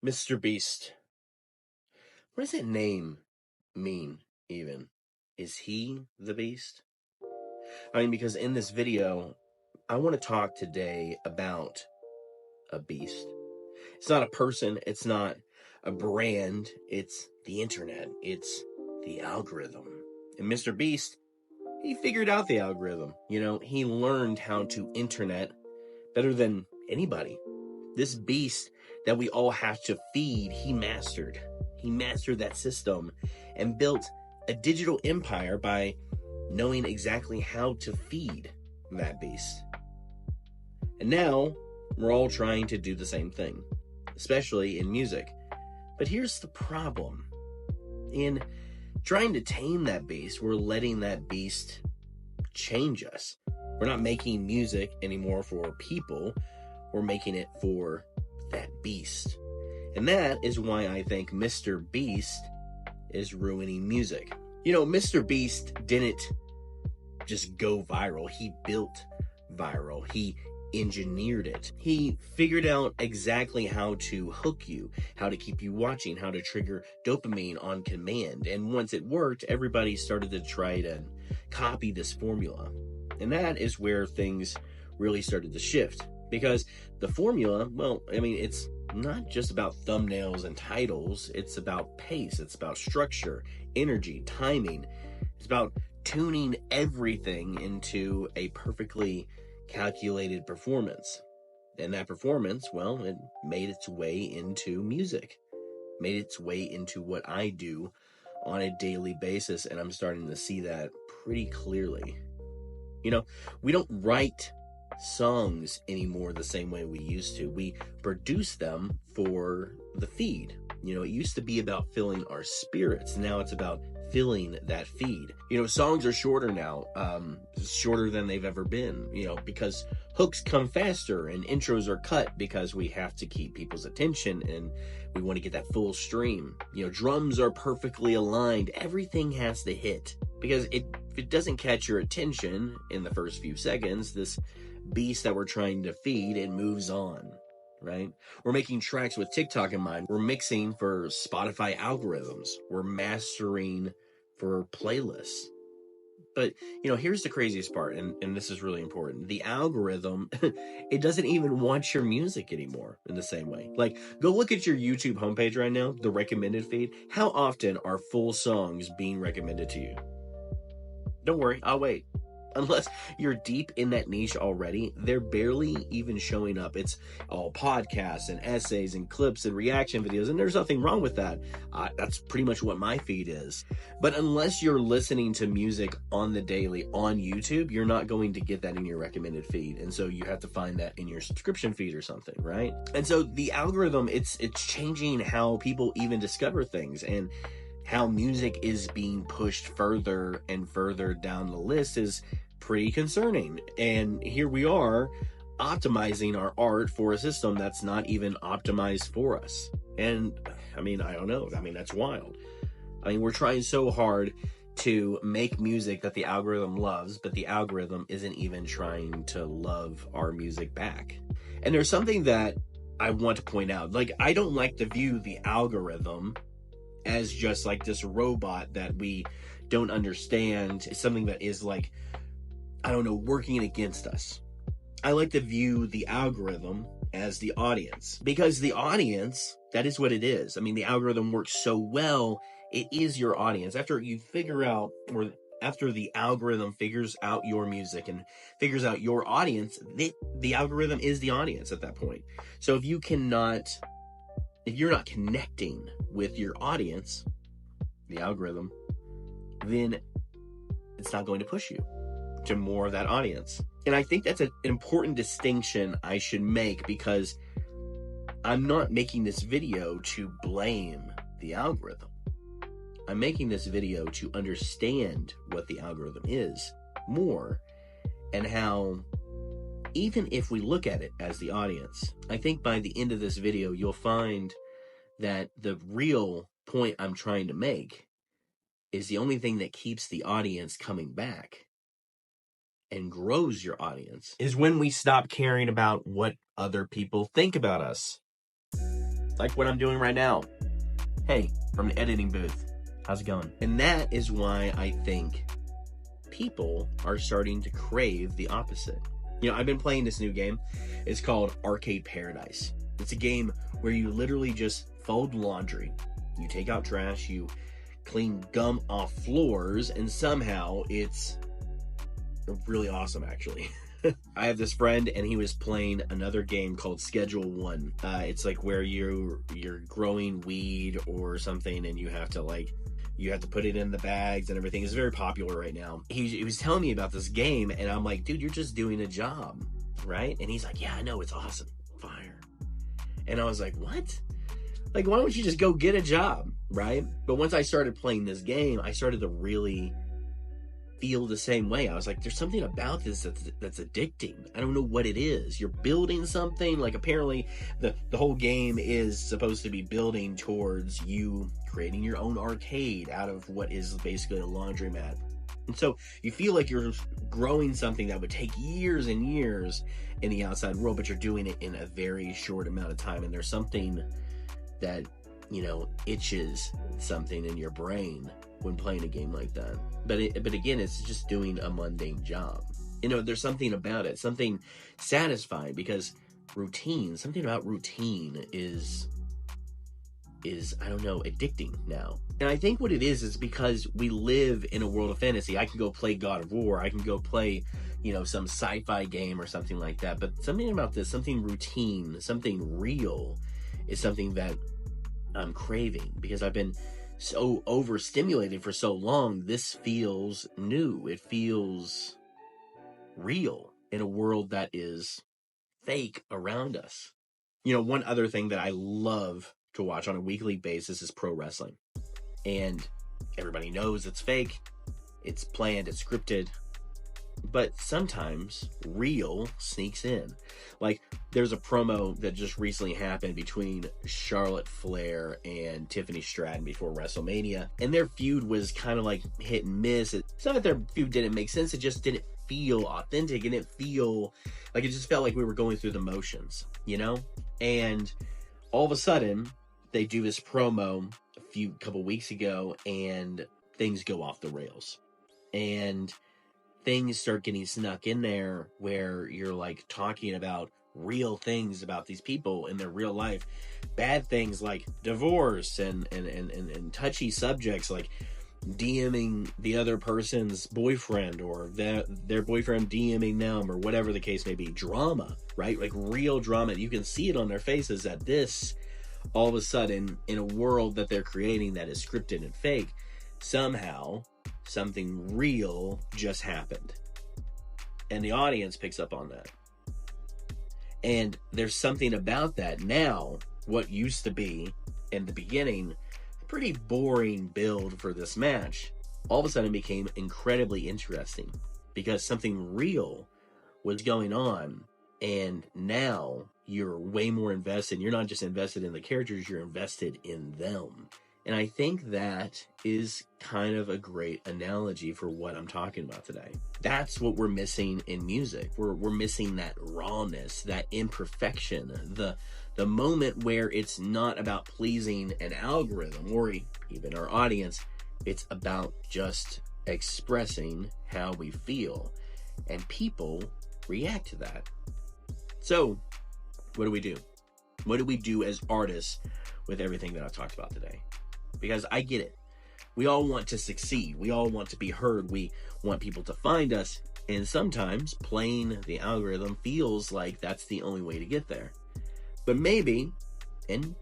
MrBeast. What does that name mean, even? Is he the beast? I mean, because in this video, I want to talk today about a beast. It's not a person, it's not a brand, it's the internet, it's the algorithm. And MrBeast, he figured out the algorithm. He learned how to internet better than anybody. This beast that we all have to feed, he mastered. He mastered that system and built a digital empire by knowing exactly how to feed that beast. And now we're all trying to do the same thing, especially in music. But here's the problem. In trying to tame that beast, we're letting that beast change us. We're not making music anymore for people. We're making it for that beast. And that is why I think MrBeast is ruining music. MrBeast didn't just go viral. He built viral. He engineered it. He figured out exactly how to hook you, how to keep you watching, how to trigger dopamine on command. And once it worked, everybody started to try to copy this formula. And that is where things really started to shift. Because the formula, it's not just about thumbnails and titles. It's about pace. It's about structure, energy, timing. It's about tuning everything into a perfectly calculated performance. And that performance, it made its way into music, made its way into what I do on a daily basis. And I'm starting to see that pretty clearly. We don't write songs anymore the same way we used to. We produce them for the feed. It used to be about filling our spirits. Now it's about filling that feed. Songs are shorter now, shorter than they've ever been, because hooks come faster and intros are cut because we have to keep people's attention and we want to get that full stream. Drums are perfectly aligned. Everything has to hit because if it doesn't catch your attention in the first few seconds, this beast that we're trying to feed, it moves on, right? We're making tracks with TikTok in mind. We're mixing for Spotify algorithms. We're mastering for playlists. But, here's the craziest part, and this is really important. The algorithm, it doesn't even want your music anymore in the same way. Like, go look at your YouTube homepage right now, the recommended feed. How often are full songs being recommended to you? Don't worry, I'll wait. Unless you're deep in that niche already, they're barely even showing up. It's all podcasts and essays and clips and reaction videos, and there's nothing wrong with that. That's pretty much what my feed is. But unless you're listening to music on the daily on YouTube, you're not going to get that in your recommended feed. And so you have to find that in your subscription feed or something, right? And so the algorithm, it's changing how people even discover things, and how music is being pushed further and further down the list is pretty concerning. And here we are optimizing our art for a system that's not even optimized for us. And I don't know. That's wild. We're trying so hard to make music that the algorithm loves, but the algorithm isn't even trying to love our music back. And there's something that I want to point out. I don't like to view the algorithm as just like this robot that we don't understand. It's something that is working against us. I like to view the algorithm as the audience, because the audience, that is what it is. The algorithm works so well, it is your audience. After the algorithm figures out your music and figures out your audience, the algorithm is the audience at that point. So if you're not connecting with your audience, the algorithm, then it's not going to push you to more of that audience. And I think that's an important distinction I should make, because I'm not making this video to blame the algorithm. I'm making this video to understand what the algorithm is more, and how, even if we look at it as the audience, I think by the end of this video, you'll find that the real point I'm trying to make is the only thing that keeps the audience coming back and grows your audience is when we stop caring about what other people think about us. like what I'm doing right now. Hey, from the editing booth. How's it going? And that is why I think people are starting to crave the opposite. You know, I've been playing this new game. It's called Arcade Paradise. It's a game where you literally just fold laundry. You take out trash, you clean gum off floors, and somehow it's really awesome, actually. I have this friend, and he was playing another game called Schedule 1. It's like where you're growing weed or something, and you have to put it in the bags and everything. It's very popular right now. He was telling me about this game, and I'm like, dude, you're just doing a job, right? And he's like, yeah, I know, it's awesome. Fire. And I was like, what? Like, why don't you just go get a job, right? But once I started playing this game, I started to really feel the same way. I was like, there's something about this that's addicting. I don't know what it is. You're building something. Like, apparently the whole game is supposed to be building towards you creating your own arcade out of what is basically a laundromat. And so you feel like you're growing something that would take years and years in the outside world, but you're doing it in a very short amount of time. And there's something that, you know, itches something in your brain when playing a game like that. But again, it's just doing a mundane job. You know, there's something about it, something satisfying, because something about routine is I don't know, addicting now. And I think what it is because we live in a world of fantasy. I can go play God of War, I can go play, you know, some sci-fi game or something like that, but something about this, something routine, something real, is something that I'm craving, because I've been so overstimulated for so long. This feels new. It feels real in a world that is fake around us. You know, one other thing that I love to watch on a weekly basis is pro wrestling. And everybody knows it's fake, it's planned, it's scripted, but sometimes real sneaks in. Like, there's a promo that just recently happened between Charlotte Flair and Tiffany Stratton before WrestleMania, and their feud was kind of like hit and miss. It's not that their feud didn't make sense, it just didn't feel authentic. It didn't feel like, it just felt like we were going through the motions, you know? And all of a sudden, they do this promo couple weeks ago, and things go off the rails. And things start getting snuck in there where you're like talking about real things about these people in their real life. Bad things like divorce and touchy subjects like DMing the other person's boyfriend, or their boyfriend DMing them, or whatever the case may be. Drama, right? Like real drama. You can see it on their faces that this, all of a sudden, in a world that they're creating that is scripted and fake, somehow something real just happened. And the audience picks up on that. And there's something about that now. What used to be, in the beginning, a pretty boring build for this match, all of a sudden became incredibly interesting, because something real was going on. And now you're way more invested. You're not just invested in the characters, you're invested in them. And I think that is kind of a great analogy for what I'm talking about today. That's what we're missing in music. We're missing that rawness, that imperfection, the moment where it's not about pleasing an algorithm or even our audience. It's about just expressing how we feel, and people react to that. So, what do we do? What do we do as artists with everything that I've talked about today? Because I get it. We all want to succeed. We all want to be heard. We want people to find us. And sometimes playing the algorithm feels like that's the only way to get there. But maybe, and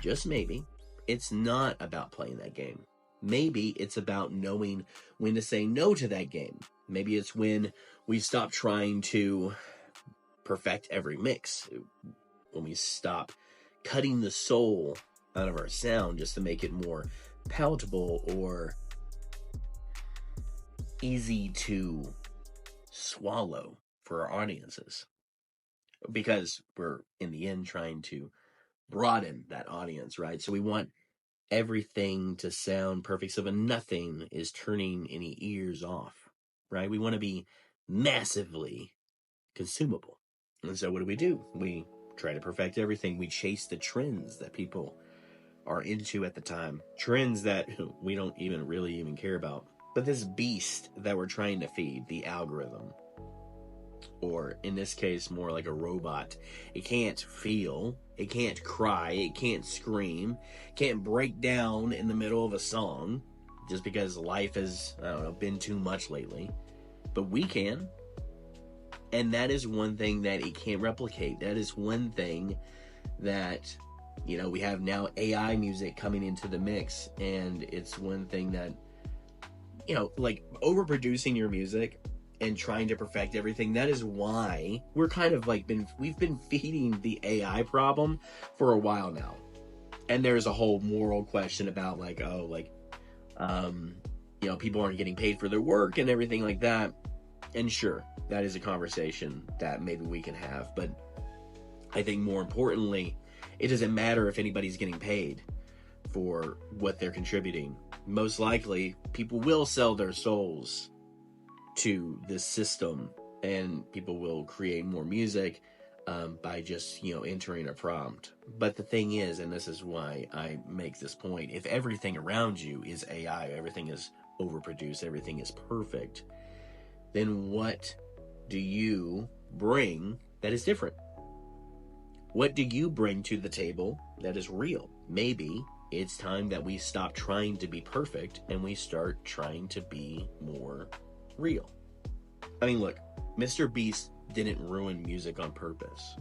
just maybe, it's not about playing that game. Maybe it's about knowing when to say no to that game. Maybe it's when we stop trying to perfect every mix. When we stop cutting the soul out of our sound just to make it more palatable or easy to swallow for our audiences. Because we're, in the end, trying to broaden that audience, right? So we want everything to sound perfect so that nothing is turning any ears off, right? We want to be massively consumable. And so what do? We try to perfect everything. We chase the trends that people are into at the time, trends that we don't really care about. But this beast that we're trying to feed, the algorithm, or in this case more like a robot, it can't feel, it can't cry, it can't scream, can't break down in the middle of a song just because life has, I don't know, been too much lately. But we can. And that is one thing that it can't replicate. That is one thing that, you know, we have now AI music coming into the mix, and it's one thing that, you know, like overproducing your music and trying to perfect everything. That is why we're kind of like we've been feeding the AI problem for a while now. And there's a whole moral question about like, oh, like, you know, people aren't getting paid for their work and everything like that. And sure, that is a conversation that maybe we can have. But I think more importantly, it doesn't matter if anybody's getting paid for what they're contributing. Most likely, people will sell their souls to this system, and people will create more music by just, you know, entering a prompt. But the thing is, and this is why I make this point, if everything around you is AI, everything is overproduced, everything is perfect, then what do you bring that is different? What do you bring to the table that is real? Maybe it's time that we stop trying to be perfect and we start trying to be more real. I mean, look, MrBeast didn't ruin music on purpose,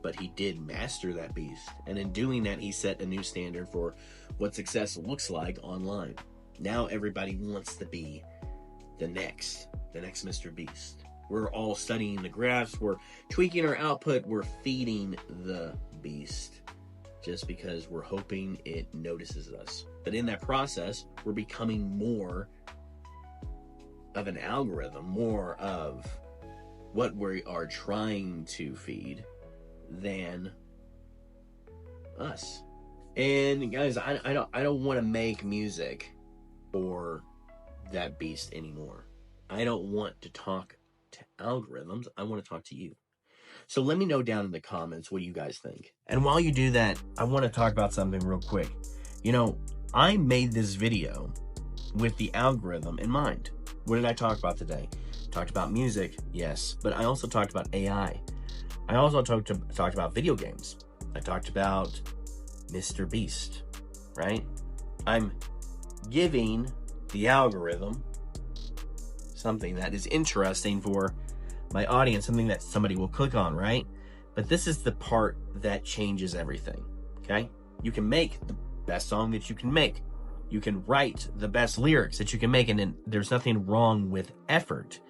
but he did master that beast. And in doing that, he set a new standard for what success looks like online. Now everybody wants to be the next MrBeast. We're all studying the graphs, we're tweaking our output, we're feeding the beast just because we're hoping it notices us. But in that process, we're becoming more of an algorithm, more of what we are trying to feed than us. And guys, I don't want to make music for that beast anymore. I don't want to talk to algorithms. I want to talk to you. So let me know down in the comments what you guys think. And while you do that, I want to talk about something real quick. You know, I made this video with the algorithm in mind. What did I talk about today? Talked about music, yes, but I also talked about AI. I also talked about video games. I talked about MrBeast, right? I'm giving the algorithm something that is interesting for my audience, something that somebody will click on, right? But this is the part that changes everything, okay? You can make the best song that you can make. You can write the best lyrics that you can make, and then there's nothing wrong with effort.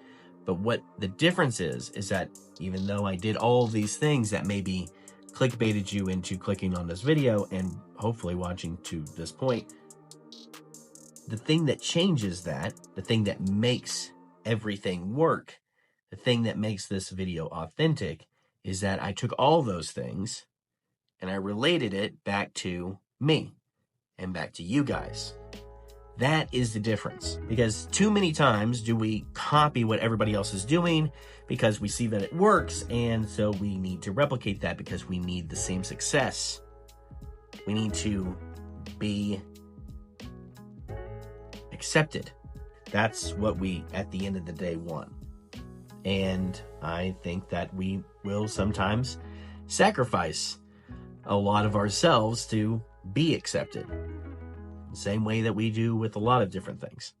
But what the difference is that even though I did all these things that maybe clickbaited you into clicking on this video and hopefully watching to this point, the thing that changes that, the thing that makes everything work, the thing that makes this video authentic is that I took all those things and I related it back to me and back to you guys. That is the difference, because too many times do we copy what everybody else is doing because we see that it works, and so we need to replicate that because we need the same success. We need to be accepted. That's what we, at the end of the day, want. And I think that we will sometimes sacrifice a lot of ourselves to be accepted. The same way that we do with a lot of different things.